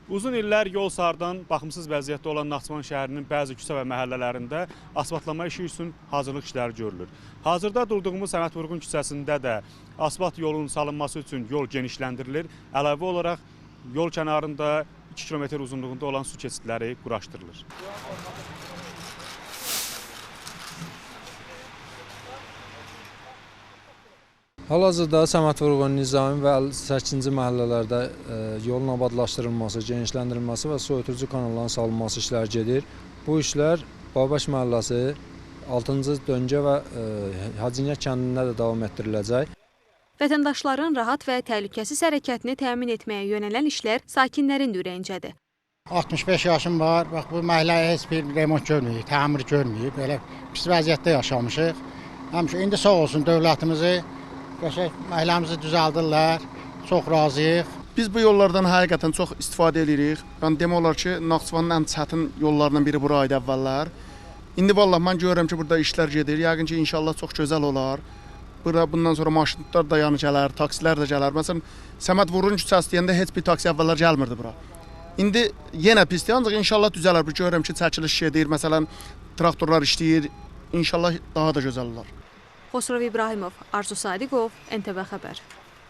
Uzun illər yol sardan baxımsız vəziyyətdə olan Naxçıvan şəhərinin bəzi küçə və məhəllələrində asfaltlama işi üçün hazırlıq işləri görülür. Hazırda durduğumuz Səməd Vurğun küçəsində də asfalt yolun salınması üçün yol genişləndirilir. Əlavə olaraq yol kənarında 2 kilometr uzunluğunda olan su keçidləri quraşdırılır. Hal-hazırda Səməd Vurğun, Nizami və 8-ci məhəllələrdə yolun abadlaşdırılması, genişləndirilməsi və su ötürücü kanalların salınması işləri gedir. Bu işlər Babaş məhəlləsi, 6-cı döngə və Hacıniyyət kəndində də davam etdiriləcək. Vətəndaşların rahat və təhlükəsiz hərəkətini təmin etməyə yönələn işlər sakinlərin ürəyincədir. 65 yaşım var, bax bu məhəlləyə heç bir remont görməyib, təmir görməyib, belə pis vəziyyətdə yaşamışıq. Həmişə indi sağ olsun dövlətimizi, məhəlləmizi düzəldirlər, çox razıyıq. Biz bu yollardan həqiqətən çox istifadə edirik. Yəni demək olar ki, Naxçıvanın ən çətin yollarından biri bura idi əvvəllər. İndi vallahi mən görürəm ki, burada işlər gedir. Yəqin ki, inşallah çox gözəl olar. Bundan sonra maşınlar da yanı gələr, taksilər də gələr. Məsələn, Səməd Vurğun küçəsi deyəndə heç bir taksi əvvəllər gəlmirdi bura. İndi yenə pisdir, ancaq inşallah düzələr. Görürəm ki, çəkiliş gedir, məsələn, traktorlar işləyir. İnşallah daha da gözəl olar. Xosrov İbrahimov, Arzu Sadiqov, NTV Xəbər.